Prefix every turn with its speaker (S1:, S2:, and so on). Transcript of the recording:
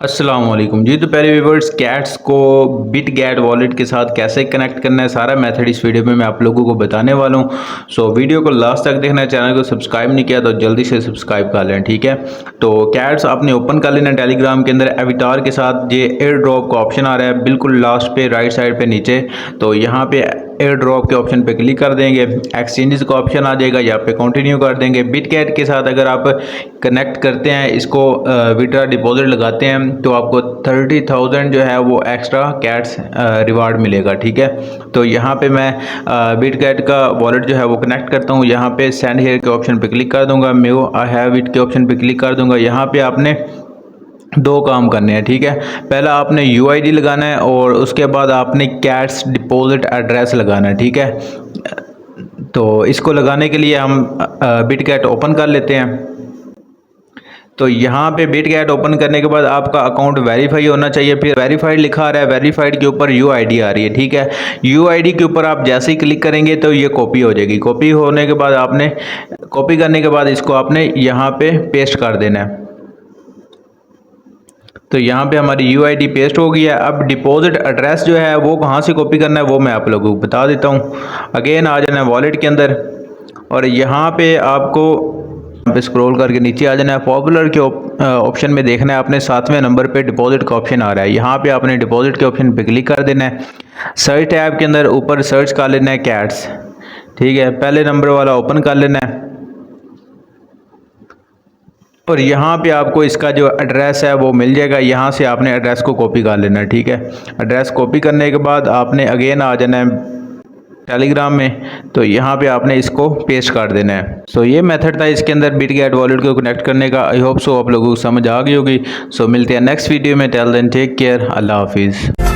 S1: अस्सलाम वालेकुम जी। तो पहले व्यूवर्स, कैट्स को बिटगेट वॉलेट के साथ कैसे कनेक्ट करना है, सारा मेथड इस वीडियो में मैं आप लोगों को बताने वाला हूँ। सो वीडियो को लास्ट तक देखना है। चैनल को सब्सक्राइब नहीं किया तो जल्दी से सब्सक्राइब कर लें, ठीक है। तो कैट्स आपने ओपन कर लेना टेलीग्राम के अंदर। एविटार के साथ ये एयर ड्रॉप का ऑप्शन आ रहा है बिल्कुल लास्ट पे राइट साइड पे नीचे। तो यहाँ पे एयर ड्रॉप के ऑप्शन पे क्लिक कर देंगे, एक्सचेंजेस का ऑप्शन आ जाएगा, यहाँ पे कंटिन्यू कर देंगे। बिटगेट के साथ अगर आप कनेक्ट करते हैं, इसको विड्रा डिपॉजिट लगाते हैं तो आपको 30,000 जो है वो एक्स्ट्रा कैट्स रिवार्ड मिलेगा, ठीक है। तो यहाँ पे मैं बिटगेट का वॉलेट जो है वो कनेक्ट करता हूँ। यहाँ पे सेंड हेयर के ऑप्शन पे क्लिक कर दूंगा, मेो आई हैव इट के ऑप्शन पे क्लिक कर दूंगा। यहाँ पे आपने दो काम करने हैं, ठीक है। पहला आपने यूआईडी लगाना है और उसके बाद आपने कैट्स डिपॉजिट एड्रेस लगाना है, ठीक है। तो इसको लगाने के लिए हम बिटगेट ओपन कर लेते हैं। तो यहाँ पे बिटगेट ओपन करने के बाद आपका अकाउंट वेरीफाई होना चाहिए। फिर वेरीफाइड लिखा आ रहा है, वेरीफाइड के ऊपर यूआईडी आ रही है, ठीक है। यूआईडी के ऊपर आप जैसे ही क्लिक करेंगे तो ये कॉपी हो जाएगी। कॉपी होने के बाद आपने कॉपी करने के बाद इसको आपने यहाँ पे पेस्ट कर देना है। तो यहाँ पे हमारी यूआईडी पेस्ट हो गई है। अब डिपॉजिट एड्रेस जो है वो कहाँ से कॉपी करना है वो मैं आप लोगों को बता देता हूँ। अगेन आ जाना है वॉलेट के अंदर और यहाँ पे आपको पे स्क्रॉल करके नीचे आ जाना है। पॉपुलर के ऑप्शन में देखना है आपने 7वें नंबर पे डिपॉजिट का ऑप्शन आ रहा है। यहाँ पे आपने डिपॉजिट के ऑप्शन पे क्लिक कर देना है। सर्च टैब के अंदर ऊपर सर्च कर लेना है कैट्स, ठीक है। पहले नंबर वाला ओपन कर लेना है और यहाँ पे आपको इसका जो एड्रेस है वो मिल जाएगा। यहाँ से आपने एड्रेस को कॉपी कर लेना है, ठीक है। एड्रेस कॉपी करने के बाद आपने अगेन आ जाना है टेलीग्राम में। तो यहाँ पे आपने इसको पेस्ट कर देना है। सो ये मेथड था इसके अंदर बिटगेट वॉलेट को कनेक्ट करने का। आई होप सो आप लोगों को समझ आ गई होगी। सो मिलते हैं नेक्स्ट वीडियो में। टिल देन टेक केयर, अल्लाह हाफिज़।